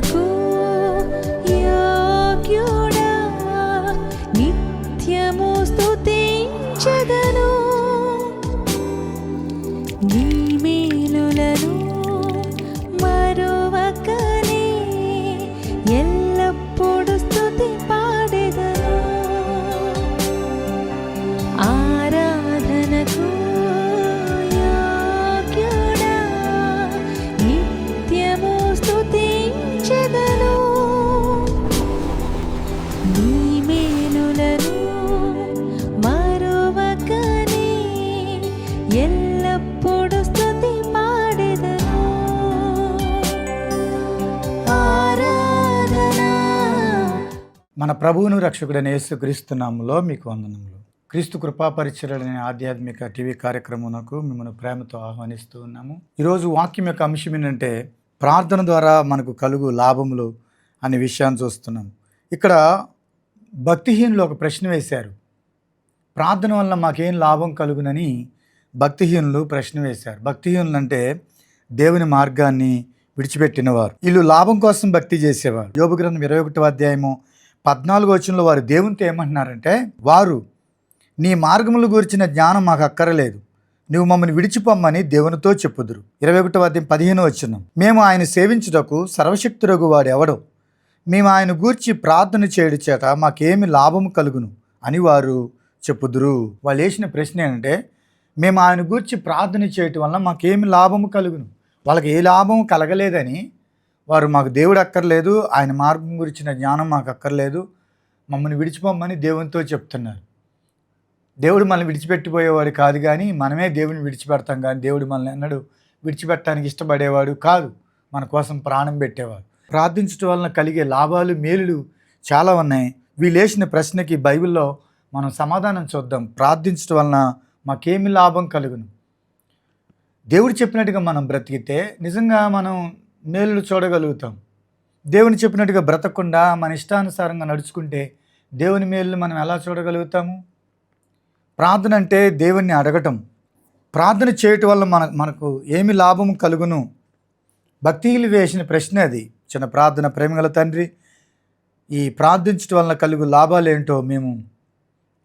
ఆరాధనకు యోగ్యుడా, నిత్యము స్తుతించెదను. నీ మేలులను మరువకనే ఎల్లప్పుడు స్తుతి పాడెదను. ఆరాధనకు యోగ్యుడా, నిత్యము స్తుతించెదను. నీ మేలులను మరువకనే ఎల్లప్పుడు స్తుతి పాడెదను. ఆరాధన. మన ప్రభువును రక్షకుడైన యేసుక్రీస్తు నామములో మీకు వందనములు. క్రీస్తు కృపా పరిచర్యలు అనే ఆధ్యాత్మిక టీవీ కార్యక్రమమునకు మిమ్మల్ని ప్రేమతో ఆహ్వానిస్తూ ఉన్నాము. ఈరోజు వాక్యం యొక్క అంశం ఏంటంటే ప్రార్థన ద్వారా మనకు కలుగు లాభములు అనే విషయాన్ని చూస్తున్నాం. ఇక్కడ భక్తిహీనులు ఒక ప్రశ్న వేశారు. ప్రార్థన వల్ల మాకేం లాభం కలుగునని భక్తిహీనులు ప్రశ్న వేశారు. భక్తిహీనులు అంటే దేవుని మార్గాన్ని విడిచిపెట్టినవారు. వీళ్ళు లాభం కోసం భక్తి చేసేవారు. యోబు గ్రంథం 21వ అధ్యాయము 14వ వచనంలో వారు దేవునితో ఏమంటున్నారంటే, వారు నీ మార్గముల గురించిన జ్ఞానం మాకు అక్కరలేదు, నువ్వు మమ్మల్ని విడిచిపోమ్మని దేవునితో చెప్పుదురు. 21వ అధ్యాయం 15వ వచనం, మేము ఆయన సేవించుటకు సర్వశక్తురగు వాడు ఎవడో, మేము ఆయన గూర్చి ప్రార్థన చేయడు చేత మాకేమి లాభము కలుగును అని వారు చెప్పుదురు. వాళ్ళు వేసిన ప్రశ్న ఏంటంటే, మేము ఆయన గూర్చి ప్రార్థన చేయటం వల్ల మాకేమి లాభము కలుగును. వాళ్ళకి ఏ లాభము కలగలేదని వారు, మాకు దేవుడు అక్కర్లేదు, ఆయన మార్గం గురించిన జ్ఞానం మాకు అక్కర్లేదు, మమ్మల్ని విడిచిపోమ్మని దేవునితో చెప్తున్నారు. దేవుడు మనల్ని విడిచిపెట్టిపోయేవాడు కాదు, కానీ మనమే దేవుని విడిచిపెడతాం. కానీ దేవుడు మనల్ని అన్నాడు విడిచిపెట్టడానికి ఇష్టపడేవాడు కాదు, మన కోసం ప్రాణం పెట్టేవాడు. ప్రార్థించడం వలన కలిగే లాభాలు మేలులు చాలా ఉన్నాయి. వీళ్ళు వేసిన ప్రశ్నకి బైబిల్లో మనం సమాధానం చూద్దాం. ప్రార్థించడం వలన మాకేమి లాభం కలుగును? దేవుడు చెప్పినట్టుగా మనం బ్రతికితే నిజంగా మనం మేలులు చూడగలుగుతాం. దేవుని చెప్పినట్టుగా బ్రతకకుండా మన ఇష్టానుసారంగా నడుచుకుంటే దేవుని మేలులు మనం ఎలా చూడగలుగుతాము? ప్రార్థన అంటే దేవుణ్ణి అడగటం. ప్రార్థన చేయటం వల్ల మనకు ఏమి లాభం కలుగును? భక్తిహీనులు వేసిన ప్రశ్న అది. చిన్న ప్రార్థన. ప్రేమగల తండ్రి, ఈ ప్రార్థించడం వలన కలుగు లాభాలు ఏంటో మేము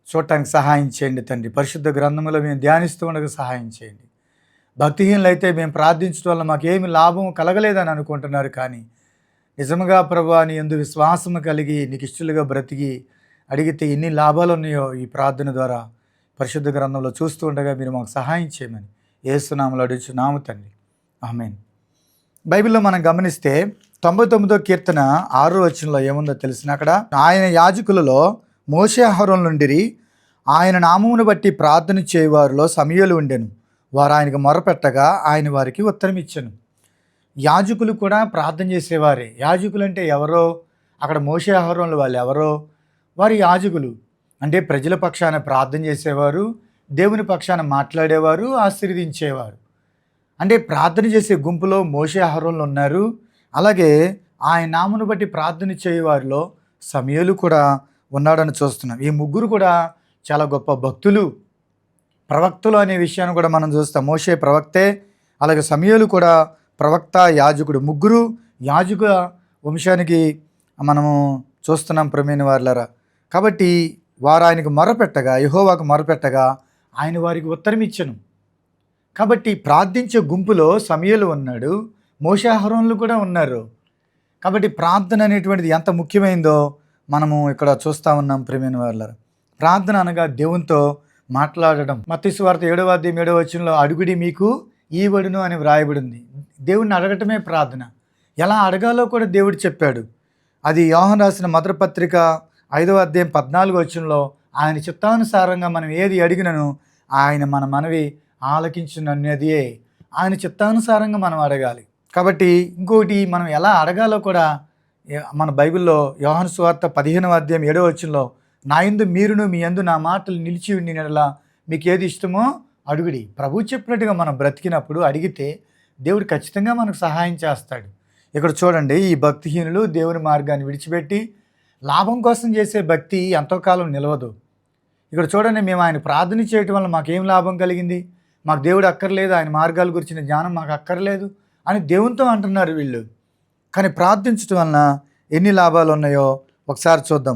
చూడటానికి సహాయం చేయండి తండ్రి. పరిశుద్ధ గ్రంథంలో మేము ధ్యానిస్తూ ఉండగా సహాయం చేయండి. భక్తిహీనులు అయితే మేము ప్రార్థించడం వల్ల మాకేమి లాభం కలగలేదని అనుకుంటున్నారు, కానీ నిజంగా ప్రభువా నీ యందు విశ్వాసము కలిగి నీకు ఇష్టలుగా బ్రతికి అడిగితే ఎన్ని లాభాలు ఉన్నాయో ఈ ప్రార్థన ద్వారా పరిశుద్ధ గ్రంథంలో చూస్తూ ఉండగా మీరు మాకు సహాయం చేయమని యేసు నామములో అడుగుచున్నాము తండ్రి, ఆమేన్. బైబిల్లో మనం గమనిస్తే 99వ కీర్తన 6వ వచనంలో ఏముందో తెలిసిన, అక్కడ ఆయన యాజకులలో మోషే అహరోనులు ఉండిరి, ఆయన నామమును బట్టి ప్రార్థన చేయవారిలో సమూయేలు ఉండెను, వారు ఆయనకు మొరపెట్టగా ఆయన వారికి ఉత్తరం ఇచ్చెను. యాజకులు కూడా ప్రార్థన చేసేవారే. యాజకులు అంటే ఎవరో? అక్కడ మోషే అహరోనులు వాళ్ళు ఎవరో? వారు యాజకులు అంటే ప్రజల పక్షాన ప్రార్థన చేసేవారు, దేవుని పక్షాన మాట్లాడేవారు, ఆశీర్వదించేవారు. అంటే ప్రార్థన చేసే గుంపులో మోషే అహరోనులు ఉన్నారు. అలాగే ఆయన నామమును బట్టి ప్రార్థన చేయవారిలో సమూయేలు కూడా ఉన్నాడని చూస్తున్నాం. ఈ ముగ్గురు కూడా చాలా గొప్ప భక్తులు, ప్రవక్తలు అనే విషయాన్ని కూడా మనం చూస్తాం. మోషే ప్రవక్తే, అలాగే సమూయేలు కూడా ప్రవక్త, యాజకుడు. ముగ్గురు యాజకుల వంశానికి మనము చూస్తున్నాం ప్రియమైన వారలారా. కాబట్టి వారు ఆయనకు మొరపెట్టగా, యెహోవాకు మొరపెట్టగా ఆయన వారికి ఉత్తరం ఇచ్చెను. కాబట్టి ప్రార్థించే గుంపులో సమూయేలు ఉన్నాడు, మోషే అహరోనులు కూడా ఉన్నారు. కాబట్టి ప్రార్థన అనేటువంటిది ఎంత ముఖ్యమైందో మనము ఇక్కడ చూస్తూ ఉన్నాం ప్రియమైన వారలారా. ప్రార్థన అనగా దేవునితో మాట్లాడడం. మత్తయి సువార్త 7వ అధ్యాయం 7వ వచనంలో అడుగుడి మీకు ఈవడును అని వ్రాయబడింది. దేవుడిని అడగటమే ప్రార్థన. ఎలా అడగాలో కూడా దేవుడు చెప్పాడు. అది యోహాను రాసిన మొదటి పత్రిక 5వ అధ్యాయం 14వ వచనంలో ఆయన చిత్తానుసారంగా మనం ఏది అడిగినను ఆయన మన మనవి ఆలకించునన్నదే. ఆయన చిత్తానుసారంగా మనం అడగాలి. కాబట్టి ఇంకోటి మనం ఎలా అడగాలో కూడా మన బైబిల్లో యోహాను సువార్త 15వ అధ్యాయం 7వ వచనంలో నా యందు మీరును మీ యందు నా మాటలు నిలిచి ఉండినలా మీకు ఏది ఇష్టమో అడుగుడి. ప్రభు చెప్పినట్టుగా మనం బ్రతికినప్పుడు అడిగితే దేవుడు ఖచ్చితంగా మనకు సహాయం చేస్తాడు. ఇక్కడ చూడండి, ఈ భక్తిహీనులు దేవుని మార్గాన్ని విడిచిపెట్టి లాభం కోసం చేసే భక్తి ఎంతో కాలం నిలవదు. ఇక్కడ చూడండి, మేము ఆయన ప్రార్థన చేయటం వల్ల మాకేం లాభం కలిగింది, మాకు దేవుడు అక్కర్లేదు, ఆయన మార్గాల గురించిన జ్ఞానం మాకు అక్కర్లేదు అని దేవునితో అంటున్నారు వీళ్ళు. కానీ ప్రార్థించడం వలన ఎన్ని లాభాలు ఉన్నాయో ఒకసారి చూద్దాం.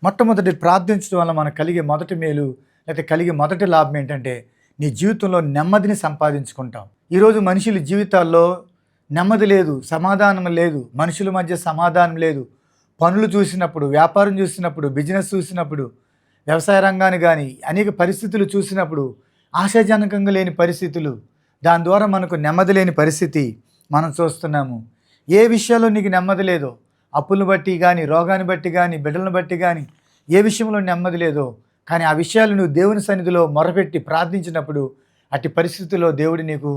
మొట్టమొదటి ప్రార్థించడం వల్ల మనకు కలిగే మొదటి మేలు లేకపోతే కలిగే మొదటి లాభం ఏంటంటే నీ జీవితంలో నెమ్మదిని సంపాదించుకుంటాం. ఈరోజు మనుషుల జీవితాల్లో నెమ్మది లేదు, సమాధానం లేదు, మనుషుల మధ్య సమాధానం లేదు. పనులు చూసినప్పుడు, వ్యాపారం చూసినప్పుడు, బిజినెస్ చూసినప్పుడు, వ్యవసాయ రంగాన్ని కానీ అనేక పరిస్థితులు చూసినప్పుడు ఆశాజనకంగా లేని పరిస్థితులు, దాని ద్వారా మనకు నెమ్మది లేని పరిస్థితి మనం చూస్తున్నాము. ఏ విషయాల్లో నీకు నెమ్మది లేదో, అప్పులను బట్టి కానీ, రోగాన్ని బట్టి కానీ, బిడ్డలను బట్టి కానీ ఏ విషయంలో నెమ్మది లేదో, కానీ ఆ విషయాలు నువ్వు దేవుని సన్నిధిలో మొరపెట్టి ప్రార్థించినప్పుడు అట్టి పరిస్థితుల్లో దేవుడు నీకు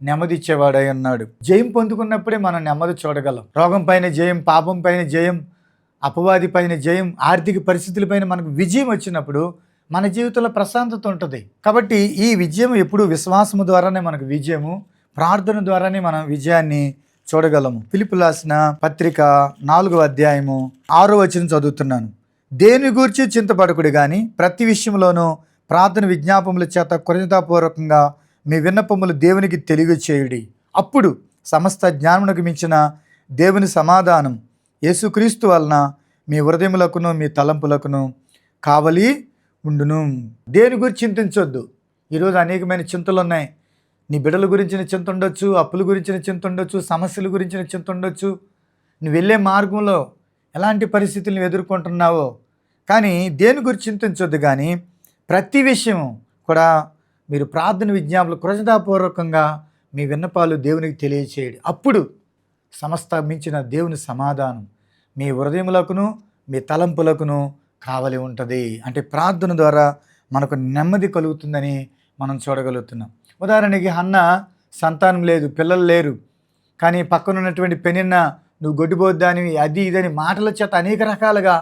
నెమ్మది ఇచ్చేవాడై ఉన్నాడు. జయం పొందుకున్నప్పుడే మనం నెమ్మది చూడగలం. రోగం పైన జయం, పాపం పైన జయం, అపవాది పైన జయం, ఆర్థిక పరిస్థితుల పైన మనకు విజయం వచ్చినప్పుడు మన జీవితంలో ప్రశాంతత ఉంటుంది. కాబట్టి ఈ విజయం ఎప్పుడు విశ్వాసము ద్వారానే మనకు విజయము, ప్రార్థన ద్వారానే మనం విజయాన్ని చూడగలము. ఫిలిప్పీయులకు రాసిన పత్రిక 4వ అధ్యాయము 6వ వచనం చదువుతున్నాను. దేని గూర్చి చింతపడకుడు కానీ ప్రతి విషయంలోనూ ప్రార్థన విజ్ఞాపముల చేత కృతజ్ఞతాపూర్వకంగా మీ విన్నపములు దేవునికి తెలియచేయుడి. అప్పుడు సమస్త జ్ఞానమునకు మించిన దేవుని సమాధానం యేసుక్రీస్తు వలన మీ హృదయములకును మీ తలంపులకును కావలి ఉండును. దేని గురించి చింతించొద్దు. ఈరోజు అనేకమైన చింతలు ఉన్నాయి. నీ బిడ్డల గురించిన చింత ఉండొచ్చు, అప్పుల గురించిన చింత ఉండొచ్చు, సమస్యల గురించిన చింత ఉండొచ్చు, నువ్వు వెళ్ళే మార్గంలో ఎలాంటి పరిస్థితులను ఎదుర్కొంటున్నావో. కానీ దేని గురించి చింతించొద్దు, కానీ ప్రతి విషయం కూడా మీరు ప్రార్థన విజ్ఞాపనలు కృతజ్ఞతాపూర్వకంగా మీ విన్నపాలు దేవునికి తెలియచేయండి. అప్పుడు సమస్త మించిన దేవుని సమాధానం మీ హృదయములకును మీ తలంపులకును కావలి ఉంటుంది. అంటే ప్రార్థన ద్వారా మనకు నెమ్మది కలుగుతుందని మనం చూడగలుగుతున్నాం. ఉదాహరణకి హన్న సంతానం లేదు, పిల్లలు లేరు, కానీ పక్కన ఉన్నటువంటి పెనిన్న నువ్వు గొడ్డిపోద్దానివి అది ఇదని మాటల చేత అనేక రకాలుగా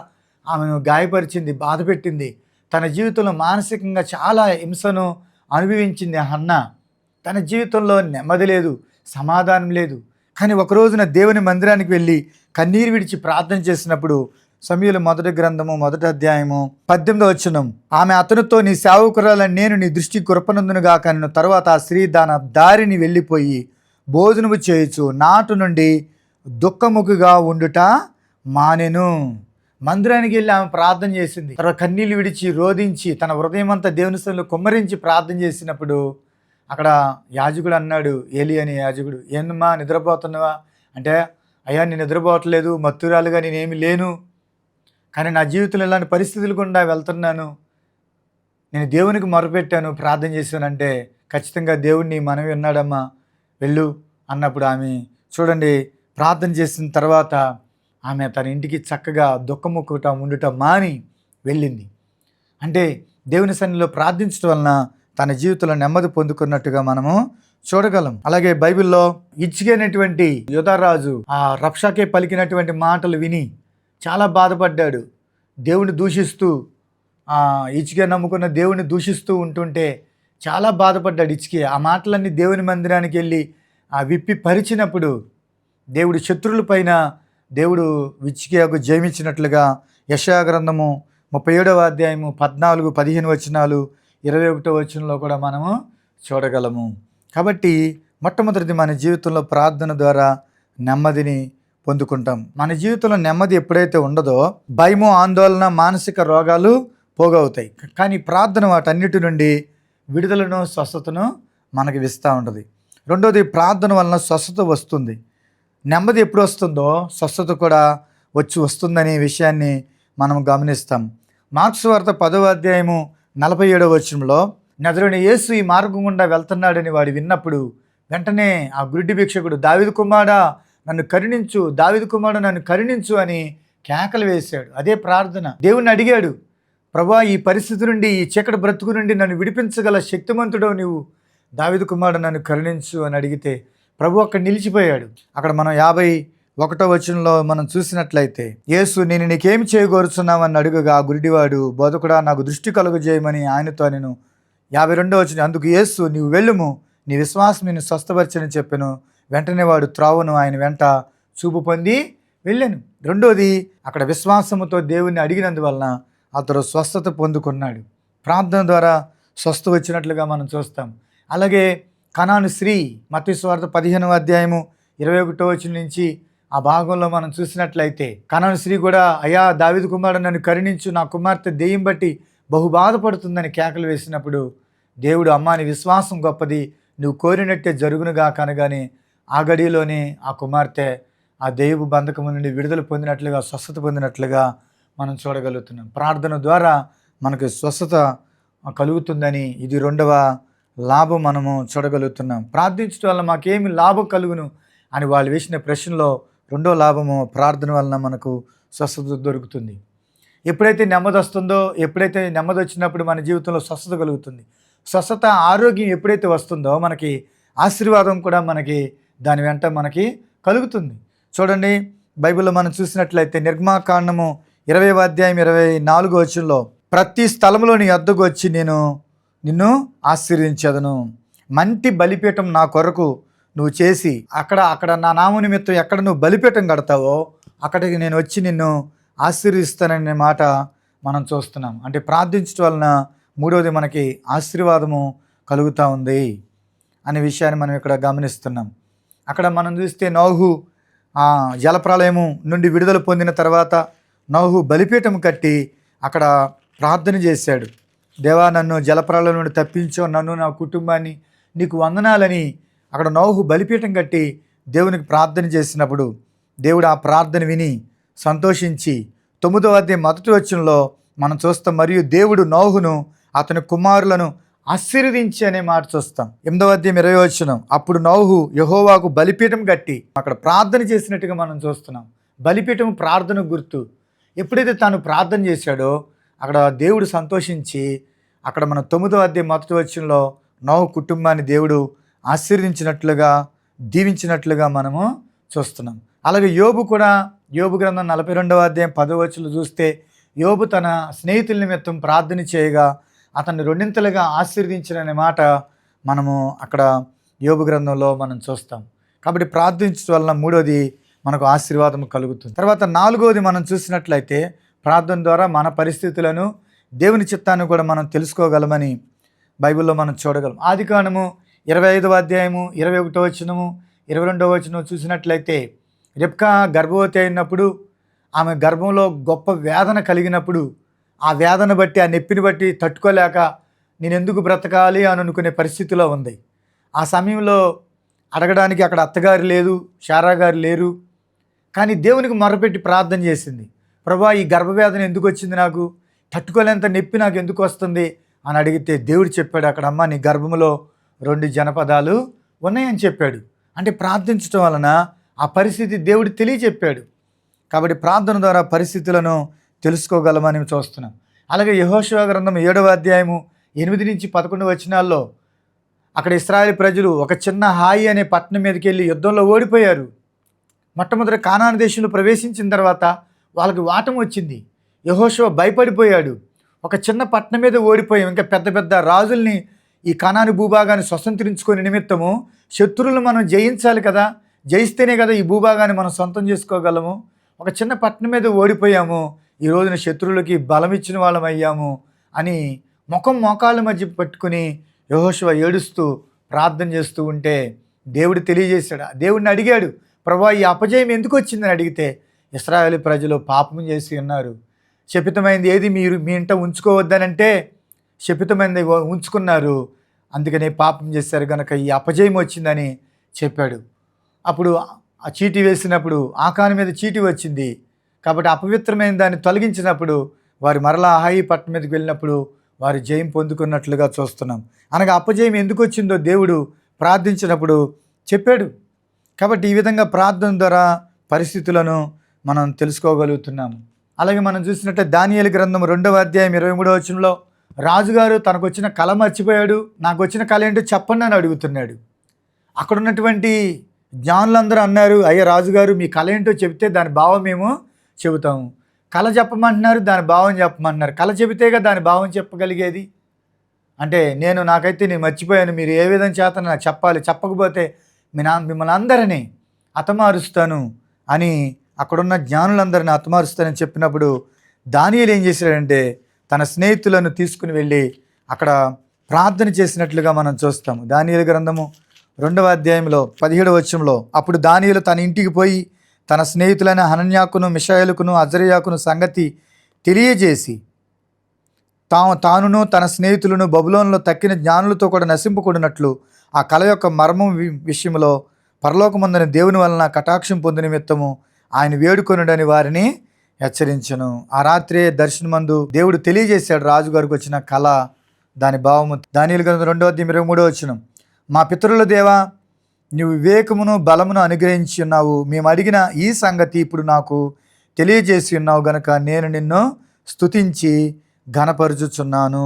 ఆమెను గాయపరిచింది, బాధ పెట్టింది. తన జీవితంలో మానసికంగా చాలా హింసను అనుభవించింది హన్న. తన జీవితంలో నెమ్మది లేదు, సమాధానం లేదు. కానీ ఒక రోజున దేవుని మందిరానికి వెళ్ళి కన్నీరు విడిచి ప్రార్థన చేసినప్పుడు సమూయేలు మొదటి గ్రంథము 1వ అధ్యాయము 18వ వచనం, ఆమె అతనితో నీ సేవకురాలని నేను నీ దృష్టి కృపనందునుగా కానీ తర్వాత ఆ స్త్రీ దాని దారిని వెళ్ళిపోయి భోజనము చేయొచ్చు నాటు నుండి దుఃఖముఖిగా ఉండుట మానెను. మందిరానికి వెళ్ళి ఆమె ప్రార్థన చేసింది. తర్వాత కన్నీళ్ళు విడిచి రోధించి తన హృదయం అంతా దేవుని సన్నిధిలో కుమ్మరించి ప్రార్థన చేసినప్పుడు అక్కడ యాజకుడు అన్నాడు, ఏలి అనే యాజకుడు, ఏందమ్మా నిద్రపోతున్నావా అంటే, అయ్యా నేను నిద్రపోవట్లేదు, మత్తురాలుగా నేనేమి లేను, కానీ నా జీవితంలో ఇలాంటి పరిస్థితులు గుండా వెళ్తున్నాను, నేను దేవునికి మొరపెట్టాను, ప్రార్థన చేశానంటే ఖచ్చితంగా దేవుడిని మనవి విన్నాడమ్మా, వెళ్ళు అన్నప్పుడు ఆమె చూడండి ప్రార్థన చేసిన తర్వాత ఆమె తన ఇంటికి చక్కగా దుఃఖముక్కుట ఉండుట మాని వెళ్ళింది. అంటే దేవుని సన్నిధిలో ప్రార్థించడం వలన తన జీవితంలో నెమ్మది పొందుకున్నట్టుగా మనము చూడగలం. అలాగే బైబిల్లో ఇచ్చిగైనటువంటి యోధారాజు ఆ రబ్షాకే పలికినటువంటి మాటలు విని చాలా బాధపడ్డాడు. దేవుని దూషిస్తూ ఇచ్చిగా నమ్ముకున్న దేవుని దూషిస్తూ ఉంటుంటే చాలా బాధపడ్డాడు ఇచ్చికే. ఆ మాటలన్నీ దేవుని మందిరానికి వెళ్ళి విప్పి పరిచినప్పుడు దేవుడు శత్రువుల పైన దేవుడు ఇచ్చికేకు జయమిచ్చినట్లుగా యెషయా గ్రంథము 37వ అధ్యాయము 14, 15 వచనాలు 21వ వచనంలో కూడా మనము చూడగలము. కాబట్టి మొట్టమొదటిది మన జీవితంలో ప్రార్థన ద్వారా నెమ్మదిని పొందుకుంటాం. మన జీవితంలో నెమ్మది ఎప్పుడైతే ఉండదో భయము, ఆందోళన, మానసిక రోగాలు పోగవుతాయి. కానీ ప్రార్థన వాటన్నిటి నుండి విడుదలను, స్వస్థతను మనకి ఇస్తూ ఉంటుంది. రెండోది, ప్రార్థన వలన స్వస్థత వస్తుంది. నెమ్మది ఎప్పుడు వస్తుందో స్వస్థత కూడా వస్తుందనే విషయాన్ని మనం గమనిస్తాం. మార్క్స్ వార్త 10వ అధ్యాయము 47వ వచనంలో నజరేయుడైన యేసు ఈ మార్గం గుండా వెళ్తున్నాడని వాడు విన్నప్పుడు వెంటనే ఆ గుడ్డి భిక్షకుడు, దావీదు కుమారుడా నన్ను కరుణించు, దావీదు కుమారుడా నన్ను కరుణించు అని కేకలు వేశాడు. అదే ప్రార్థన. దేవుణ్ణి అడిగాడు, ప్రభువా ఈ పరిస్థితి నుండి, ఈ చీకటి బ్రతుకు నుండి నన్ను విడిపించగల శక్తిమంతుడవు నీవు, దావీదు కుమారుడు నన్ను కరుణించు అని అడిగితే ప్రభు అక్కడ నిలిచిపోయాడు. అక్కడ మనం 51వ వచనంలో మనం చూసినట్లయితే యేసు నేను నీకేమి చేయగోరుచున్నావు అని అడుగగా ఆ గురిడివాడు, బోధకుడా నాకు దృష్టి కలుగజేయమని ఆయనతో నేను 52వ వచనం, అందుకు యేసు నీవు వెళ్ళుము, నీ విశ్వాసం నిన్ను స్వస్థపరచని చెప్పాను. వెంటనే వాడు త్రోవను ఆయన వెంట చూపు పొంది వెళ్ళాను. రెండోది, అక్కడ విశ్వాసముతో దేవుణ్ణి అడిగినందువలన అతడు స్వస్థత పొందుకున్నాడు. ప్రార్థన ద్వారా స్వస్థ వచ్చినట్లుగా మనం చూస్తాం. అలాగే కనాను స్త్రీ మత్తయి సువార్త 15వ అధ్యాయము 21వ వచనం నుంచి ఆ భాగంలో మనం చూసినట్లయితే కనాను స్త్రీ కూడా, అయ్యా దావీదు కుమారుడు నన్ను కరుణించు, నా కుమార్తె దెయ్యం బట్టి బహు బాధపడుతుందని కేకలు వేసినప్పుడు దేవుడు, అమ్మా నీ విశ్వాసం గొప్పది, నువ్వు కోరినట్టే జరుగునుగా కనగానే ఆ గడిలోనే ఆ కుమార్తె ఆ దెయ్యపు బంధకము నుండి విడుదల పొందినట్లుగా, స్వస్థత పొందినట్లుగా మనం చూడగలుగుతున్నాం. ప్రార్థన ద్వారా మనకు స్వస్థత కలుగుతుందని ఇది రెండవ లాభం మనము చూడగలుగుతున్నాం. ప్రార్థించడం వల్ల మాకేమి లాభం కలుగును అని వాళ్ళు వేసిన ప్రశ్నలో రెండో లాభము, ప్రార్థన వలన మనకు స్వస్థత దొరుకుతుంది. ఎప్పుడైతే నెమ్మది వస్తుందో, ఎప్పుడైతే నెమ్మది వచ్చినప్పుడు మన జీవితంలో స్వస్థత కలుగుతుంది. స్వస్థత, ఆరోగ్యం ఎప్పుడైతే వస్తుందో మనకి ఆశీర్వాదం కూడా మనకి దాని వెంట మనకి కలుగుతుంది. చూడండి, బైబిల్లో మనం చూసినట్లయితే నిర్గమాకాండము 20వ అధ్యాయం 24వ వచనంలో, ప్రతి స్థలంలో నీ వద్దకు వచ్చి నేను నిన్ను ఆశీర్వదించదను, మంటి బలిపీఠం నా కొరకు నువ్వు చేసి అక్కడ నా నామ నిమిత్తం ఎక్కడ నువ్వు బలిపీఠం కడతావో అక్కడికి నేను వచ్చి నిన్ను ఆశీర్వదిస్తాననే మాట మనం చూస్తున్నాం. అంటే ప్రార్థించడం వలన మూడవది మనకి ఆశీర్వాదము కలుగుతూ ఉంది అనే విషయాన్ని మనం ఇక్కడ గమనిస్తున్నాం. అక్కడ మనం చూస్తే నోహు జలప్రళయము నుండి విడుదల పొందిన తర్వాత నోహు బలిపీఠం కట్టి అక్కడ ప్రార్థన చేశాడు. దేవా, నన్ను జలప్రళయం నుండి తప్పించో, నన్ను నా కుటుంబాన్ని నీకు వందనాలని అక్కడ నోహు బలిపీఠం కట్టి దేవునికి ప్రార్థన చేసినప్పుడు దేవుడు ఆ ప్రార్థన విని సంతోషించి 9వ అధ్యాయం 1వ వచనంలో మనం చూస్తాం, మరియు దేవుడు నోహును అతని కుమారులను ఆశీర్వదించి అనే మాట చూస్తాం. 8వ అధ్యాయం 20వ వచనం, అప్పుడు నోహు యెహోవాకు బలిపీఠం కట్టి అక్కడ ప్రార్థన చేసినట్టుగా మనం చూస్తున్నాం. బలిపీఠం ప్రార్థన గుర్తు. ఎప్పుడైతే తాను ప్రార్థన చేశాడో అక్కడ దేవుడు సంతోషించి అక్కడ మన 9వ అధ్యాయం 1వ వచనంలో నోహు కుటుంబాన్ని దేవుడు ఆశీర్వదించినట్లుగా, దీవించినట్లుగా మనము చూస్తున్నాం. అలాగే యోబు కూడా, యోబు గ్రంథం 42వ అధ్యాయం 10వ వచనంలో చూస్తే యోబు తన స్నేహితుల నిమిత్తం ప్రార్థన చేయగా అతన్ని రెండింతలుగా ఆశీర్వదించిన మాట మనము అక్కడ యోబు గ్రంథంలో మనం చూస్తాం. కాబట్టి ప్రార్థించడం వలన మూడోది మనకు ఆశీర్వాదం కలుగుతుంది. తర్వాత 4వది మనం చూసినట్లయితే ప్రార్థన ద్వారా మన పరిస్థితులను, దేవుని చిత్తాన్ని కూడా మనం తెలుసుకోగలమని బైబిల్లో మనం చూడగలం. ఆదికాండము 25వ అధ్యాయము 21వ వచనము 22వ వచనం చూసినట్లయితే రెబ్కా గర్భవతి అయినప్పుడు ఆమె గర్భంలో గొప్ప వేదన కలిగినప్పుడు ఆ వేదన బట్టి, ఆ నొప్పిని బట్టి తట్టుకోలేక నేను ఎందుకు బ్రతకాలి అని అనుకునే పరిస్థితిలో ఉంది. ఆ సమయంలో అడగడానికి అక్కడ అత్తగారు లేదు, శారా గారు లేరు. కానీ దేవునికి మొరపెట్టి ప్రార్థన చేసింది. ప్రభువా, ఈ గర్భవేదన ఎందుకు వచ్చింది, నాకు తట్టుకోలేంత నొప్పి నాకు ఎందుకు వస్తుంది అని అడిగితే దేవుడు చెప్పాడు అక్కడ, అమ్మ నీ గర్భంలో 2 జనపదాలు ఉన్నాయని చెప్పాడు. అంటే ప్రార్థించడం వలన ఆ పరిస్థితి దేవుడు తెలియచెప్పాడు. కాబట్టి ప్రార్థన ద్వారా పరిస్థితులను తెలుసుకోగలమని చూస్తున్నాం. అలాగే యెహోషువ గ్రంథం 7వ అధ్యాయము 8 నుంచి 11 వచనాల్లో అక్కడ ఇశ్రాయేలు ప్రజలు ఒక చిన్న హాయి అనే పట్టణం మీదకి వెళ్ళి యుద్ధంలో ఓడిపోయారు. మొట్టమొదటి కానాను దేశంలో ప్రవేశించిన తర్వాత వాళ్ళకి వాటం వచ్చింది. యెహోషువ భయపడిపోయాడు. ఒక చిన్న పట్టణం మీద ఓడిపోయాం, ఇంకా పెద్ద పెద్ద రాజుల్ని ఈ కానాను భూభాగాన్ని స్వతంత్రించుకునే నిమిత్తము శత్రువులను మనం జయించాలి కదా, జయిస్తేనే కదా ఈ భూభాగాన్ని మనం సొంతం చేసుకోగలము. ఒక చిన్న పట్టణం మీద ఓడిపోయాము, ఈ రోజున శత్రువులకి బలం ఇచ్చిన వాళ్ళం అయ్యాము అని మోకాళ్ళ మధ్య పట్టుకుని యెహోషువ ఏడుస్తూ ప్రార్థన చేస్తూ ఉంటే దేవుడు తెలియజేశాడు. దేవుడిని అడిగాడు, ప్రభువా ఈ అపజయం ఎందుకు వచ్చిందని అడిగితే, ఇశ్రాయేలు ప్రజలు పాపం చేసి ఉన్నారు, శపితమైంది ఏది మీరు మీ ఇంట ఉంచుకోవద్దనంటే శపితమైనది ఉంచుకున్నారు, అందుకనే పాపం చేశారు కనుక ఈ అపజయం వచ్చిందని చెప్పాడు. అప్పుడు ఆ చీటీ వేసినప్పుడు ఆకాని మీద చీటీ వచ్చింది కాబట్టి అపవిత్రమైన దాన్ని తొలగించినప్పుడు వారు మరలా హాయి పట్టణం మీదకి వెళ్ళినప్పుడు వారు జయం పొందుకున్నట్లుగా చూస్తున్నాం. అనగా అపజయం ఎందుకు వచ్చిందో దేవుడు ప్రార్థించినప్పుడు చెప్పాడు. కాబట్టి ఈ విధంగా ప్రార్థన ద్వారా పరిస్థితులను మనం తెలుసుకోగలుగుతున్నాము. అలాగే మనం చూసినట్టే దానియేలు గ్రంథం 2వ అధ్యాయం 23వ వచనంలో రాజుగారు తనకు వచ్చిన కళ మర్చిపోయాడు, నాకు వచ్చిన కళ ఏంటో చెప్పండి అని అడుగుతున్నాడు. అక్కడ ఉన్నటువంటి జ్ఞానులందరూ అన్నారు, అయ్యా రాజుగారు మీ కళ ఏంటో చెబితే దాని భావం మేము చెబుతాము. కళ చెప్పమంటున్నారు, దాని భావం చెప్పమంటున్నారు. కళ చెబితేగా దాని భావం చెప్పగలిగేది. అంటే నాకైతే నేను మర్చిపోయాను, మీరు ఏ విధంగా చేత నాకు చెప్పాలి, చెప్పకపోతే మిమ్మల్ని అందరినీ హతమారుస్తాను అని అక్కడున్న జ్ఞానులందరినీ హతమారుస్తానని చెప్పినప్పుడు దానియేలు ఏం చేశాడంటే తన స్నేహితులను తీసుకుని వెళ్ళి అక్కడ ప్రార్థన చేసినట్లుగా మనం చూస్తాము. దానియేలు గ్రంథము 2వ అధ్యాయంలో 17వ వచనంలో, అప్పుడు దానియేలు తన ఇంటికి పోయి తన స్నేహితులైన హనన్యాకును మిషాయేలుకును అజర్యాకును సంగతి తెలియజేసి తానును తన స్నేహితులను బబులోనులో తక్కిన జ్ఞానులతో కూడా నశింపకూడినట్లు ఆ కళ యొక్క మర్మం విషయంలో పరలోకమందున దేవుని వలన కటాక్షం పొందిన నిమిత్తము ఆయన వేడుకొనుడని వారిని హెచ్చరించను. ఆ రాత్రే దర్శనమందు దేవుడు తెలియజేశాడు రాజుగారికి వచ్చిన కళ, దాని భావము. దానియేలు గ్రంథం 2:23 మా పితరుల దేవా, నీవు వివేకమును బలమును అనుగ్రహించి ఉన్నావు. మేము అడిగిన ఈ సంగతి ఇప్పుడు నాకు తెలియజేసి ఉన్నావు గనుక నేను నిన్ను స్తుతించి ఘనపరుచుచున్నాను.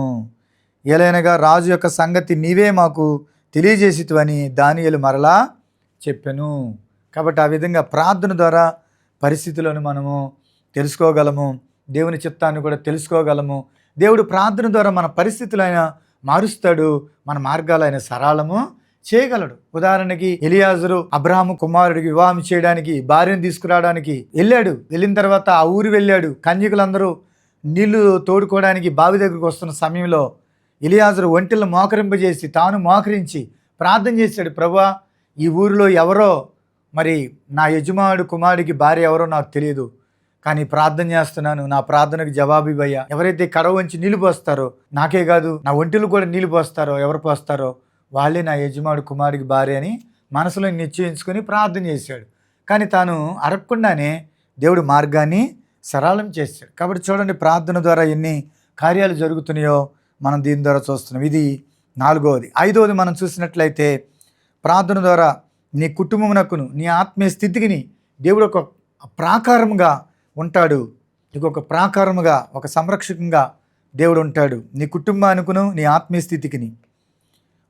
ఏలైనగా రాజు యొక్క సంగతి నీవే మాకు తెలియజేసితివని దానియేలు మరలా చెప్పెను. కాబట్టి ఆ విధంగా ప్రార్థన ద్వారా పరిస్థితులను మనము తెలుసుకోగలము, దేవుని చిత్తాన్ని కూడా తెలుసుకోగలము. దేవుడు ప్రార్థన ద్వారా మన పరిస్థితులైన మారుస్తాడు, మన మార్గాలైన సరళము చేయగలడు. ఉదాహరణకి ఎలియాజరు అబ్రహాము కుమారుడికి వివాహం చేయడానికి భార్యను తీసుకురావడానికి వెళ్ళిన తర్వాత ఆ ఊరు వెళ్ళాడు. కన్యకులందరూ నీళ్లు తోడుకోవడానికి బావి దగ్గరకు వస్తున్న సమయంలో ఎలియాజరు ఒంటిలో మోకరింపజేసి తాను మోకరించి ప్రార్థన చేశాడు. ప్రభువా, ఈ ఊరిలో ఎవరో మరి నా యజమానుడు కుమారుడికి భార్య ఎవరో నాకు తెలియదు, కానీ ప్రార్థన చేస్తున్నాను, నా ప్రార్థనకు జవాబు ఇవ్వయ్యా. ఎవరైతే కడవ వంచి నీళ్ళు పోస్తారో, నాకే కాదు నా ఒంటిలో కూడా నీళ్ళు పోస్తారో, ఎవరు పోస్తారో వాళ్ళే నా యజమానుడు కుమారుడికి భార్య అని మనసులో నిశ్చయించుకొని ప్రార్థన చేశాడు. కానీ తాను అడగకుండానే దేవుడు మార్గాన్ని సరళం చేశాడు. కాబట్టి చూడండి, ప్రార్థన ద్వారా ఎన్ని కార్యాలు జరుగుతున్నాయో మనం దీని ద్వారా చూస్తున్నాం. ఇది 4వది. 5వది మనం చూసినట్లయితే ప్రార్థన ద్వారా నీ కుటుంబమునకును నీ ఆత్మీయ స్థితికి దేవుడు ఒక ప్రాకారముగా ఉంటాడు. నీకు ఒక ప్రాకారముగా, ఒక సంరక్షకంగా దేవుడు ఉంటాడు. నీ కుటుంబానికును నీ ఆత్మీయ స్థితికి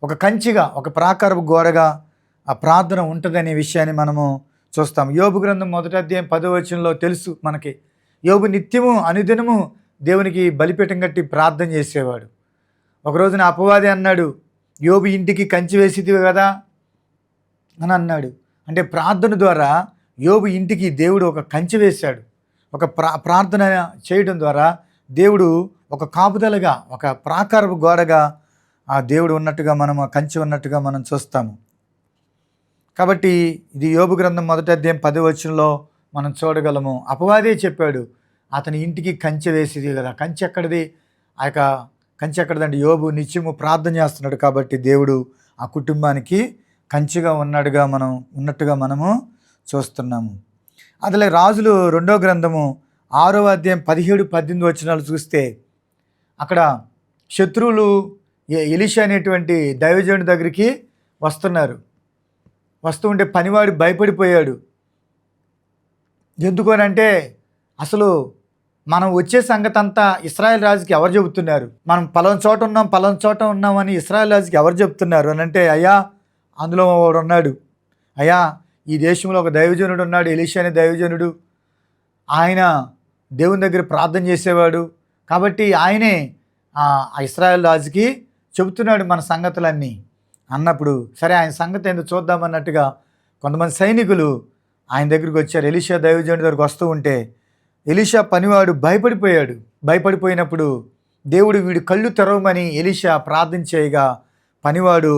ఒక కంచిగా, ఒక ప్రాకారపు గోడగా ఆ ప్రార్థన ఉంటుందనే విషయాన్ని మనము చూస్తాం. యోబు గ్రంథం 1:10 తెలుసు మనకి. యోబు నిత్యము అనుదినము దేవునికి బలిపీఠం కట్టి ప్రార్థన చేసేవాడు. ఒకరోజున అపవాది అన్నాడు, యోబు ఇంటికి కంచి వేసిదివి కదా అని అన్నాడు. అంటే ప్రార్థన ద్వారా యోబు ఇంటికి దేవుడు ఒక కంచి వేశాడు. ఒక ప్రార్థన చేయడం ద్వారా దేవుడు ఒక కాపుదలగా, ఒక ప్రాకారపు గోడగా ఆ దేవుడు ఉన్నట్టుగా మనం, ఆ కంచి ఉన్నట్టుగా మనం చూస్తాము. కాబట్టి ఇది యోబు గ్రంథం 1:10 మనం చూడగలము. అపవాదే చెప్పాడు, అతని ఇంటికి కంచె వేసేది కదా. కంచె ఎక్కడిది? ఆ యొక్క కంచె ఎక్కడిదంటే యోబు నిత్యము ప్రార్థన చేస్తున్నాడు కాబట్టి దేవుడు ఆ కుటుంబానికి కంచెగా ఉన్నట్టుగా మనము చూస్తున్నాము. అదిలే రాజులు 2వ గ్రంథము 6:17-18 చూస్తే అక్కడ శత్రువులు ఎలీషా అనేటువంటి దైవజనుడి దగ్గరికి వస్తూ ఉంటే పనివాడు భయపడిపోయాడు. ఎందుకనంటే అసలు మనం వచ్చే సంగతి అంతా ఇశ్రాయేల్ రాజుకి ఎవరు చెబుతున్నారు? మనం పలానా చోట ఉన్నామని ఇశ్రాయేల్ రాజుకి ఎవరు చెప్తున్నారు అని అంటే, అయ్యా అందులో వాడు ఉన్నాడు, అయ్యా ఈ దేశంలో ఒక దైవజనుడు ఉన్నాడు, ఎలీషా అనే దైవజనుడు, ఆయన దేవుని దగ్గర ప్రార్థన చేసేవాడు, కాబట్టి ఆయనే ఆ ఇశ్రాయేల్ రాజుకి చెబుతున్నాడు మన సంగతులన్నీ అన్నప్పుడు, సరే ఆయన సంగతి ఎందుకు చూద్దామన్నట్టుగా కొంతమంది సైనికులు ఆయన దగ్గరికి వచ్చారు. ఎలీషా దైవజనుడి దగ్గరికి వస్తూ ఉంటే ఎలీషా పనివాడు భయపడిపోయినప్పుడు దేవుడు వీడి కళ్ళు తెరవమని ఎలీషా ప్రార్థన చేయగా పనివాడు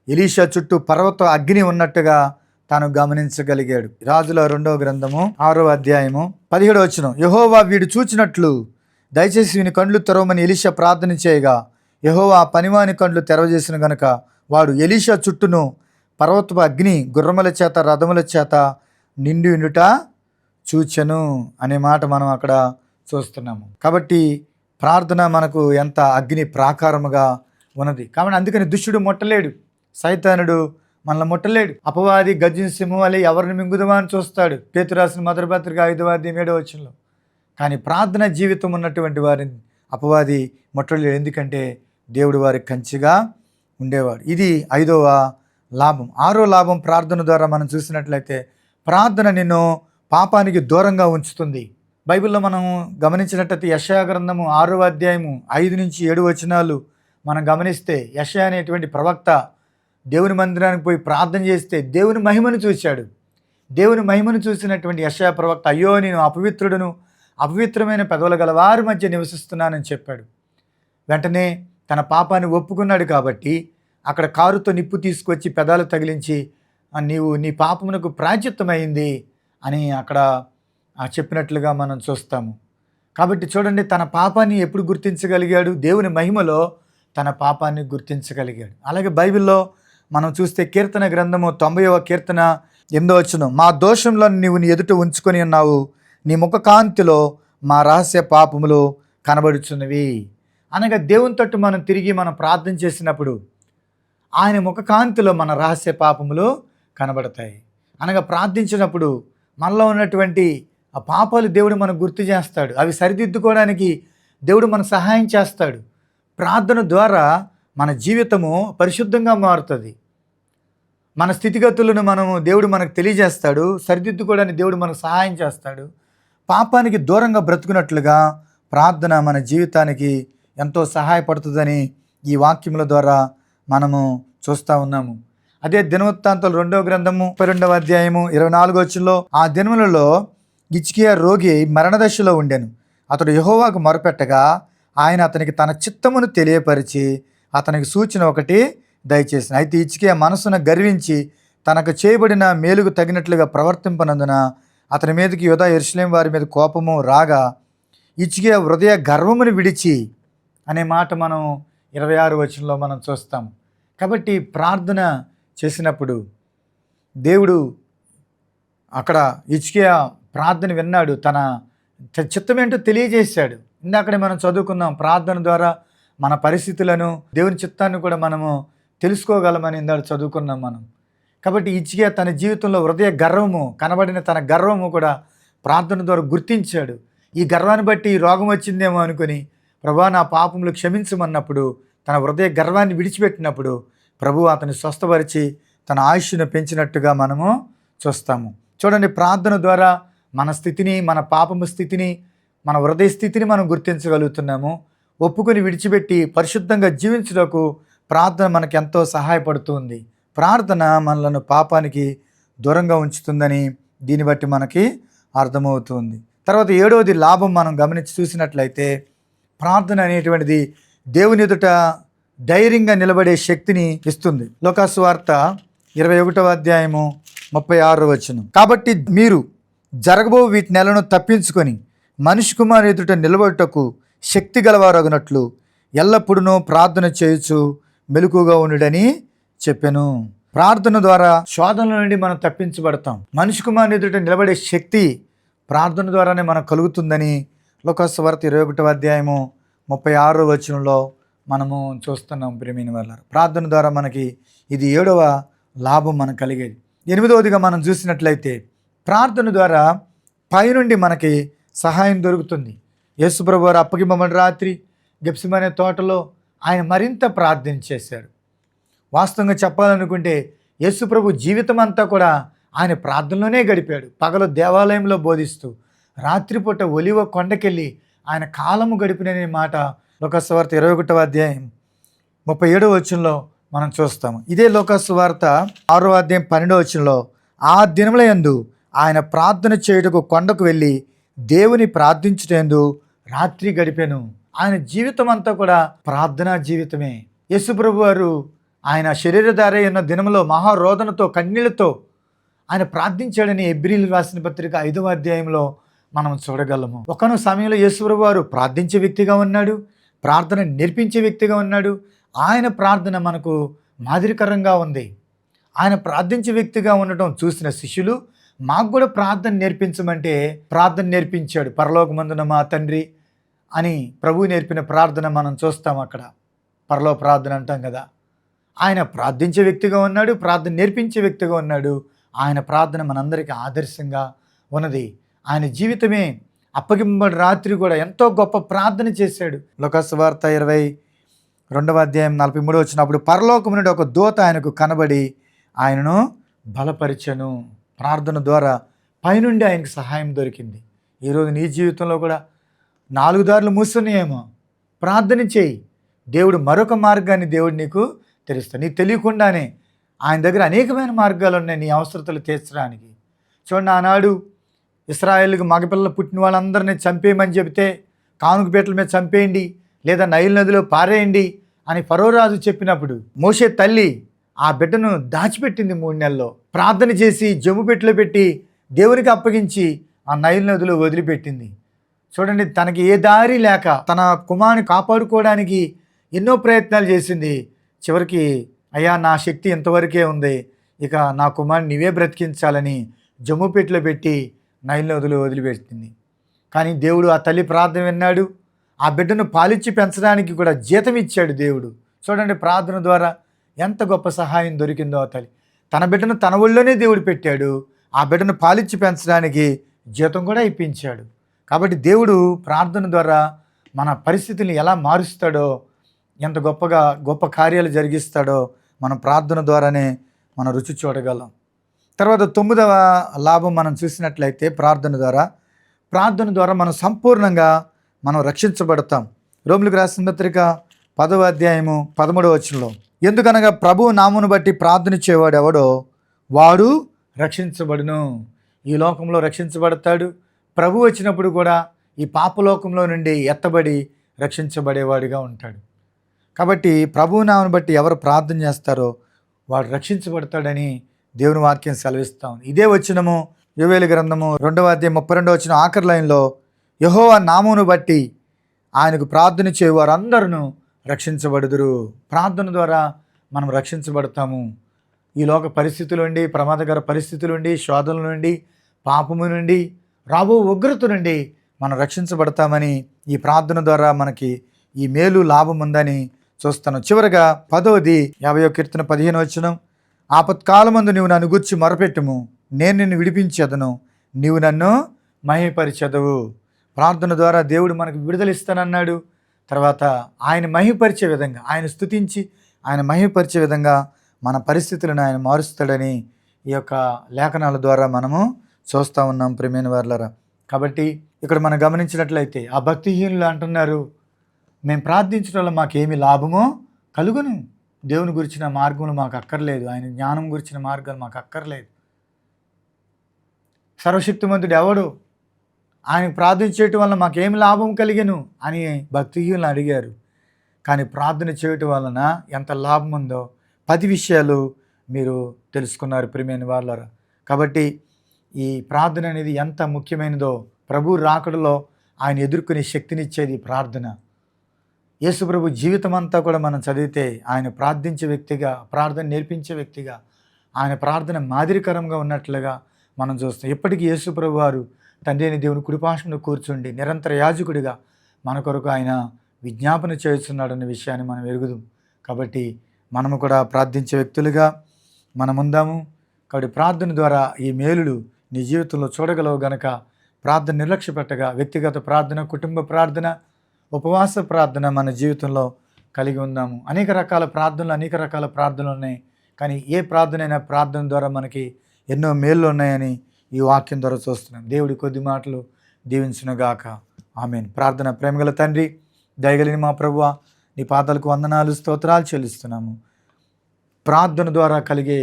ఎలీషా చుట్టూ పర్వత అగ్ని ఉన్నట్టుగా తాను గమనించగలిగాడు. రాజుల 2వ గ్రంథము 6:17 యెహోవా వీడు చూచినట్లు దయచేసి వీని కండ్లు తెరవమని ఎలీషా ప్రార్థన చేయగా యెహోవా పనివాని కండ్లు తెరవజేసిన గనుక వాడు ఎలీషా చుట్టూను పర్వతపు అగ్ని గుర్రముల చేత రథముల చేత నిండి ఉండుట చూచెను అనే మాట మనం అక్కడ చూస్తున్నాము. కాబట్టి ప్రార్థన మనకు ఎంత అగ్ని ప్రాకారముగా ఉన్నది. కాబట్టి అందుకని దుష్టుడు ముట్టలేడు, సైతానుడు మనల్ని ముట్టలేడు. అపవాది గర్జన సింహం వలె ఎవరిని మింగుదమా అని చూస్తాడు, పేతురు రాసిన మొదటి పత్రిక 5:7 కానీ ప్రార్థన జీవితం ఉన్నటువంటి వారిని అపవాది ముట్టలేడు, ఎందుకంటే దేవుడు వారికి కంచిగా ఉండేవాడు. ఇది 5వ లాభం. 6వ లాభం ప్రార్థన ద్వారా మనం చూసినట్లయితే ప్రార్థన నిన్ను పాపానికి దూరంగా ఉంచుతుంది. బైబిల్లో మనం గమనించినట్లయితే యెషయా గ్రంథము 6:5-7 మనం గమనిస్తే యెషయా అనేటువంటి ప్రవక్త దేవుని మందిరానికి పోయి ప్రార్థన చేస్తే దేవుని మహిమను చూశాడు. దేవుని మహిమను చూసినటువంటి యెషయా ప్రవక్త, అయ్యో నేను అపవిత్రుడును, అపవిత్రమైన పెదవుల గల వారి మధ్య నివసిస్తున్నానని చెప్పాడు. వెంటనే తన పాపాన్ని ఒప్పుకున్నాడు కాబట్టి అక్కడ కారుతో నిప్పు తీసుకొచ్చి పెదాలు తగిలించి నీ పాపమునకు ప్రాయశ్చిత్తమైంది అని అక్కడ చెప్పినట్లుగా మనం చూస్తాము. కాబట్టి చూడండి, తన పాపాన్ని ఎప్పుడు గుర్తించగలిగాడు? దేవుని మహిమలో తన పాపాన్ని గుర్తించగలిగాడు. అలాగే బైబిల్లో మనం చూస్తే కీర్తన గ్రంథము 90వ కీర్తన 8వ వచనం, మా దోషంలను నీవు నీ ఎదుట ఉంచుకొని ఉన్నావు, నీ ముఖ కాంతిలో మా రహస్య పాపములు కనబడుచున్నవి. అనగా దేవుని తట్టు మనం తిరిగి మనం ప్రార్థన చేసినప్పుడు ఆయన ముఖ కాంతిలో మన రహస్య పాపములు కనబడతాయి. అనగా ప్రార్థించినప్పుడు మనలో ఉన్నటువంటి ఆ పాపాలు దేవుడు మనకు గుర్తు చేస్తాడు. అవి సరిదిద్దుకోవడానికి దేవుడు మనకు సహాయం చేస్తాడు. ప్రార్థన ద్వారా మన జీవితము పరిశుద్ధంగా మారుతుంది. మన స్థితిగతులను దేవుడు మనకు తెలియజేస్తాడు. సరిదిద్దుకోవడానికి దేవుడు మనకు సహాయం చేస్తాడు. పాపానికి దూరంగా బ్రతుకున్నట్లుగా ప్రార్థన మన జీవితానికి ఎంతో సహాయపడుతుందని ఈ వాక్యముల ద్వారా మనము చూస్తూ ఉన్నాము. అదే దినవృత్తాంతాలు 2వ గ్రంథము 32వ అధ్యాయము 24వ వచనంలో, ఆ దినములలో హిజ్కియా రోగి మరణదశలో ఉండెను. అతడు యెహోవాకు మొరపెట్టగా ఆయన అతనికి తన చిత్తమును తెలియపరిచి అతనికి సూచన ఒకటి దయచేసిన. అయితే హిజ్కియా మనసును గర్వించి తనకు చేయబడిన మేలుకు తగినట్లుగా ప్రవర్తింపనందున అతని మీదకి యూదా యెరూషలేము వారి మీద కోపము రాగా హిజ్కియా హృదయ గర్వమును విడిచి అనే మాట మనం 26వ వచనంలో మనం చూస్తాం. కాబట్టి ప్రార్థన చేసినప్పుడు దేవుడు అక్కడ హిజ్కియా ప్రార్థన విన్నాడు, తన చిత్తం ఏంటో తెలియజేశాడు. ఇందాకనే మనం చదువుకున్నాం, ప్రార్థన ద్వారా మన పరిస్థితులను దేవుని చిత్తాన్ని కూడా మనము తెలుసుకోగలమని ఇందాక చదువుకున్నాం మనం. కాబట్టి హిజ్కియా తన జీవితంలో హృదయ గర్వము కనబడిన తన గర్వము కూడా ప్రార్థన ద్వారా గుర్తించాడు. ఈ గర్వాన్ని బట్టి రోగం వచ్చిందేమో అనుకుని ప్రభువా నా పాపములు క్షమించమన్నప్పుడు, తన హృదయ గర్వాన్ని విడిచిపెట్టినప్పుడు ప్రభువు అతన్ని స్వస్థపరిచి తన ఆయుష్ను పెంచినట్టుగా మనము చూస్తాము. చూడండి, ప్రార్థన ద్వారా మన స్థితిని, మన పాపము స్థితిని, మన హృదయ స్థితిని మనం గుర్తించగలుగుతున్నాము. ఒప్పుకొని విడిచిపెట్టి పరిశుద్ధంగా జీవించుటకు ప్రార్థన మనకు ఎంతో సహాయపడుతుంది. ప్రార్థన మనలను పాపానికి దూరంగా ఉంచుతుందని దీన్ని బట్టి మనకి అర్థమవుతుంది. తర్వాత 7వది లాభం మనం గమనించి చూసినట్లయితే, ప్రార్థన అనేటువంటిది దేవుని ఎదుట ధైర్యంగా నిలబడే శక్తిని ఇస్తుంది. లోకాసు వార్త 21వ అధ్యాయము 36వ వచనం, కాబట్టి మీరు జరగబో వీటి నెలను తప్పించుకొని మనిషి కుమారు ఎదుట నిలబడుటకు శక్తి గలవారగునట్లు ఎల్లప్పుడూ ప్రార్థన చేయుచు మెలకుగా ఉండుడని చెప్పాను. ప్రార్థన ద్వారా శోధనల నుండి మనం తప్పించబడతాం. మనిషి కుమారుని ఎదుట నిలబడే శక్తి ప్రార్థన ద్వారానే మనకు కలుగుతుందని లోకాసు వార్త 21వ అధ్యాయము 36వ వచనంలో మనము చూస్తున్నాం. ప్రియమైన వాళ్ళారా, ప్రార్థన ద్వారా మనకి ఇది 7వ లాభం మనకు కలిగేది. 8వదిగా మనం చూసినట్లయితే, ప్రార్థన ద్వారా పైనుండి మనకి సహాయం దొరుకుతుంది. యేసుప్రభు వారు అప్పగింపబడిన రాత్రి గెత్సేమనే తోటలో ఆయన మరింత ప్రార్థన చేశాడు. వాస్తవంగా చెప్పాలనుకుంటే యేసుప్రభు జీవితం అంతా కూడా ఆయన ప్రార్థనలోనే గడిపాడు. పగలు దేవాలయంలో బోధిస్తూ, రాత్రిపూట ఒలివ కొండకెళ్ళి ఆయన కాలము గడిపిననే మాట లోకాసు వార్త 21వ అధ్యాయం 37వ వచనంలో మనం చూస్తాము. ఇదే లోకాసు వార్త 6వ అధ్యాయం 12వ వచనంలో, ఆ దినముల యందు ఆయన ప్రార్థన చేయుటకు కొండకు వెళ్ళి దేవుని ప్రార్థించుటందు రాత్రి గడిపాను. ఆయన జీవితం అంతా కూడా ప్రార్థనా జీవితమే. యేసుప్రభు వారు ఆయన శరీరధారి ఉన్న దినములో మహారోదనతో కన్నీళ్లతో ఆయన ప్రార్థించాడని హెబ్రీయులకు రాసిన పత్రిక 5వ అధ్యాయంలో మనం చూడగలము. ఒకనొక సమయంలో యేసుప్రభు వారు ప్రార్థించే వ్యక్తిగా ఉన్నాడు, ప్రార్థన నేర్పించే వ్యక్తిగా ఉన్నాడు. ఆయన ప్రార్థన మనకు మాదిరికరంగా ఉంది. ఆయన ప్రార్థించే వ్యక్తిగా ఉండటం చూసిన శిష్యులు మాకు కూడా ప్రార్థన నేర్పించమంటే ప్రార్థన నేర్పించాడు. పరలోకమందున మా తండ్రి అని ప్రభువు నేర్పిన ప్రార్థన మనం చూస్తాం. అక్కడ పరలోక ప్రార్థన అంటాం కదా. ఆయన ప్రార్థించే వ్యక్తిగా ఉన్నాడు, ప్రార్థన నేర్పించే వ్యక్తిగా ఉన్నాడు. ఆయన ప్రార్థన మనందరికీ ఆదర్శంగా ఉన్నది. ఆయన జీవితమే అప్పగింపబడిన రాత్రి కూడా ఎంతో గొప్ప ప్రార్థన చేశాడు. లోకాసు వార్త 22వ అధ్యాయం 43వ వచనం, అప్పుడు పరలోకము నుండి ఒక దూత ఆయనకు కనబడి ఆయనను బలపరిచెను. ప్రార్థన ద్వారా పైనుండి ఆయనకు సహాయం దొరికింది. ఈరోజు నీ జీవితంలో కూడా 4 దారులు మూస్తున్నాయేమో, ప్రార్థన చేయి. దేవుడు మరొక మార్గాన్ని దేవుడు నీకు తెలుస్తాడు. నీకు తెలియకుండానే ఆయన దగ్గర అనేకమైన మార్గాలు ఉన్నాయి నీ అవసరతలు తీర్చడానికి. చూడండి, ఆనాడు ఇశ్రాయేలుకి మగపిల్లలు పుట్టిన వాళ్ళందరినీ చంపేయమని చెబితే కానుకపేటల మీద చంపేయండి లేదా నైల్ నదిలో పారేయండి అని ఫరో రాజు చెప్పినప్పుడు మోషే తల్లి ఆ బిడ్డను దాచిపెట్టింది 3 నెలల్లో. ప్రార్థన చేసి జమ్ము పెట్టెలో పెట్టి దేవునికి అప్పగించి ఆ నైల్ నదిలో వదిలిపెట్టింది. చూడండి, తనకి ఏ దారి లేక తన కుమారుని కాపాడుకోవడానికి ఎన్నో ప్రయత్నాలు చేసింది. చివరికి అయ్యా నా శక్తి ఇంతవరకే ఉంది, ఇక నా కుమారుని నీవే బ్రతికించాలని జమ్ముపెట్టులో పెట్టి నైల్ నదిలో వదిలిపెట్టింది. కానీ దేవుడు ఆ తల్లి ప్రార్థన విన్నాడు. ఆ బిడ్డను పాలిచ్చి పెంచడానికి కూడా జీతం ఇచ్చాడు దేవుడు. చూడండి, ప్రార్థన ద్వారా ఎంత గొప్ప సహాయం దొరికిందో. ఆ తల్లి తన బిడ్డను తన ఒళ్ళోనే దేవుడు పెట్టాడు. ఆ బిడ్డను పాలిచ్చి పెంచడానికి జీతం కూడా ఇప్పించాడు. కాబట్టి దేవుడు ప్రార్థన ద్వారా మన పరిస్థితిని ఎలా మారుస్తాడో, ఎంత గొప్ప కార్యాలు జరిగిస్తాడో మన ప్రార్థన ద్వారానే మనం రుచి చూడగలం. తర్వాత 9వ లాభం మనం చూసినట్లయితే ప్రార్థన ద్వారా మనం సంపూర్ణంగా మనం రక్షించబడతాం. రోమిలకు రాసిన పత్రిక 10వ అధ్యాయము 13వ వచనంలో, ఎందుకనగా ప్రభువు నామమును బట్టి ప్రార్థన చేయవాడు ఎవడో వాడు రక్షించబడును. ఈ లోకంలో రక్షించబడతాడు. ప్రభు వచ్చినప్పుడు కూడా ఈ పాపలోకంలో నుండి ఎత్తబడి రక్షించబడేవాడిగా ఉంటాడు. కాబట్టి ప్రభువు నామమును బట్టి ఎవరు ప్రార్థన చేస్తారో వాడు రక్షించబడతాడని దేవుని వాక్యం సెలవిస్తాం. ఇదే వచనము యోవేలు గ్రంథము 2వ అధ్యాయం 32వ వచనం ఆఖరి లైన్లో, యెహోవా నామమును బట్టి ఆయనకు ప్రార్థన చేయవారు అందరూ రక్షించబడుదురు. ప్రార్థన ద్వారా మనం రక్షించబడతాము. ఈ లోక పరిస్థితుల నుండి, ప్రమాదకర పరిస్థితుల నుండి, శోధనల నుండి, పాపము నుండి, రాబో ఉగ్రత నుండి మనం రక్షించబడతామని ఈ ప్రార్థన ద్వారా మనకి ఈ మేలు లాభం ఉందని చూస్తాను. చివరగా 10వది 50వ కీర్తన 15వ వచనం, ఆపత్కాలమందు నీవు నన్ను గూర్చి మొరపెట్టుము, నేను నిన్ను విడిపించెదను, నీవు నన్ను మహిమపరిచెదవు. ప్రార్థన ద్వారా దేవుడు మనకు విడుదల ఇస్తానన్నాడు. తర్వాత ఆయన మహిమపరిచే విధంగా, ఆయన స్తుతించి ఆయన మహిమపరిచే విధంగా మన పరిస్థితులను ఆయన మారుస్తాడని ఈ యొక్క లేఖనాల ద్వారా మనము చూస్తూ ఉన్నాం ప్రియమైన వారలారా. కాబట్టి ఇక్కడ మనం గమనించినట్లయితే ఆ భక్తిహీనులు అంటున్నారు, మేము ప్రార్థించడం వల్ల మాకేమి లాభమో కలుగును, దేవుని గురించిన మార్గములు మాకు అక్కర్లేదు, ఆయన జ్ఞానం గురించిన మార్గాలు మాకు అక్కర్లేదు, సర్వశక్తిమంతుడు ఎవడు, ఆయన ప్రార్థించేయటం వల్ల మాకేమి లాభం కలిగెను అని భక్తిహీనులు అడిగారు. కానీ ప్రార్థన చేయటం వలన ఎంత లాభం ఉందో 10 విషయాలు మీరు తెలుసుకున్నారు ప్రియమైన వారలారా. కాబట్టి ఈ ప్రార్థన అనేది ఎంత ముఖ్యమైనదో, ప్రభు రాకడలో ఆయన ఎదుర్కొనే శక్తినిచ్చేది ప్రార్థన. యేసు ప్రభు జీవితం అంతా కూడా మనం చదివితే ఆయన ప్రార్థించే వ్యక్తిగా, ప్రార్థన నేర్పించే వ్యక్తిగా, ఆయన ప్రార్థన మాదిరికరంగా ఉన్నట్లుగా మనం చూస్తాం. ఇప్పటికీ యేసు ప్రభు వారు తండ్రి అయిన దేవుని కుడిపార్శ్వమున కూర్చుండి నిరంతర యాజకుడిగా మన కొరకు ఆయన విజ్ఞాపన చేస్తున్నాడన్న విషయాన్ని మనం ఎరుగుదాం. కాబట్టి మనము కూడా ప్రార్థించే వ్యక్తులుగా మనం ఉందాము. కాబట్టి ప్రార్థన ద్వారా ఈ మేలులు నీ జీవితంలో చూడగలవు గనక ప్రార్థన నిర్లక్ష్య పెట్టగా వ్యక్తిగత ప్రార్థన, కుటుంబ ప్రార్థన, ఉపవాస ప్రార్థన మన జీవితంలో కలిగి ఉందాము. అనేక రకాల ప్రార్థనలు ఉన్నాయి. కానీ ఏ ప్రార్థన ప్రార్థన ద్వారా మనకి ఎన్నో మేళ్ళు ఉన్నాయని ఈ వాక్యం ద్వారా చూస్తున్నాం. దేవుడి కొద్ది మాటలు దీవించునుగాక. ఆమేన్. ప్రార్థన. ప్రేమగల తండ్రి, దయగలిగిన మా ప్రభువా, నీ పాదాలకు వందనాలు, స్తోత్రాలు చెల్లిస్తున్నాము. ప్రార్థన ద్వారా కలిగే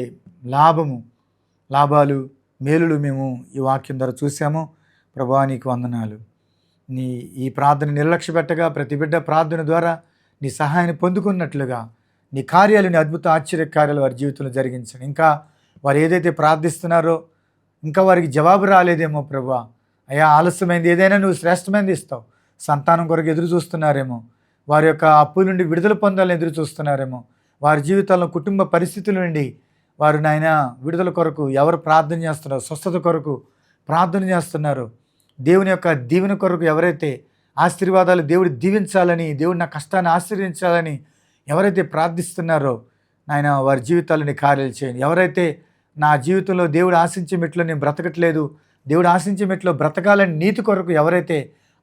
లాభాలు, మేలులు మేము ఈ వాక్యం ద్వారా చూసాము. ప్రభువా, నీకు వందనాలు. ఈ ప్రార్థన నిర్లక్ష్య పెట్టగా ప్రతి బిడ్డ ప్రార్థన ద్వారా నీ సహాయాన్ని పొందుకున్నట్లుగా నీ కార్యాలు, నీ అద్భుత ఆశ్చర్య కార్యాలు వారి జీవితంలో జరిగించండి. ఇంకా వారు ఏదైతే ప్రార్థిస్తున్నారో ఇంకా వారికి జవాబు రాలేదేమో ప్రభువా, అయ్యా ఆలస్యమైంది, ఏదైనా నువ్వు శ్రేష్టమైనది ఇస్తావు. సంతానం కొరకు ఎదురు చూస్తున్నారేమో, వారి యొక్క అప్పుల నుండి విడుదల పొందాలని ఎదురు చూస్తున్నారేమో, వారి జీవితాల్లో కుటుంబ పరిస్థితుల నుండి వారు నాయన విడుదల కొరకు ఎవరు ప్రార్థన చేస్తున్నారో, స్వస్థత కొరకు ప్రార్థన చేస్తున్నారో, దేవుని యొక్క దీవెన కొరకు ఎవరైతే ఆశీర్వాదాలు దేవుడు దీవించాలని, దేవుడు నా కష్టాన్ని ఆశీర్వదించాలని ఎవరైతే ప్రార్థిస్తున్నారో నాయన వారి జీవితాలని కార్యాలు చేయండి. ఎవరైతే నా జీవితంలో దేవుడు ఆశించే మెట్లో నేను బ్రతకట్లేదు, దేవుడు ఆశించే మెట్లో బ్రతకాలని నీతి కొరకు ఎవరైతే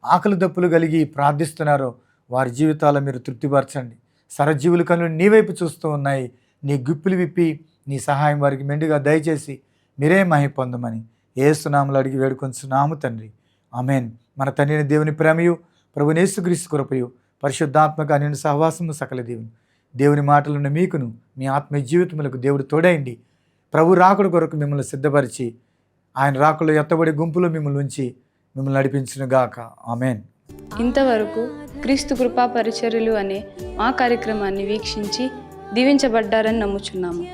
ఆకలి దప్పులు కలిగి ప్రార్థిస్తున్నారో వారి జీవితాల్లో మీరు తృప్తిపరచండి. సరజీవుల కనులు నీ వైపు చూస్తూ ఉన్నాయి. నీ గుప్పులు విప్పి నీ సహాయం వారికి మెండుగా దయచేసి మీరే మహిమ పొందమని యేసు నామములో అడిగి వేడుకొంచున్నాము తండ్రి. ఆమేన్. మన తండ్రి దేవుని ప్రేమయు, ప్రభువైన యేసుక్రీస్తు కృపయు, పరిశుద్ధాత్మక అన్యోన్య సహవాసము సకల దేవుని మాటలను మీకును మీ ఆత్మీయ జీవితములకు దేవుడు తోడైండి. ప్రభు రాకడ కొరకు మిమ్మల్ని సిద్ధపరిచి ఆయన రాకడలో ఎత్తబడి గుంపులో మిమ్మల్ని ఉంచి మిమ్మల్ని నడిపించునుగాక. ఆమేన్. ఇంతవరకు క్రీస్తు కృపా పరిచర్యలు అనే మా కార్యక్రమాన్ని వీక్షించి దీవించబడ్డారని నమ్ముచున్నాము.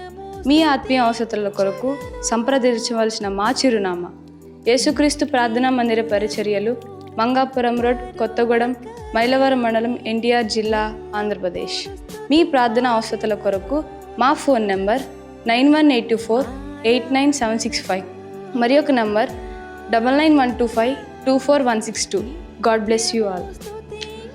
మీ ఆత్మీయ అవసరాల కొరకు సంప్రదించవలసిన మా చిరునామా యేసుక్రీస్తు ప్రార్థనా మందిర పరిచర్యలు, మంగాపురం రోడ్, కొత్తగూడెం, మైలవరం మండలం, ఎన్టీఆర్ జిల్లా, ఆంధ్రప్రదేశ్. మీ ప్రార్థన అవసరతల కొరకు మా ఫోన్ నంబర్ 9182489765 మరి ఒక number 9912524162. God bless you all.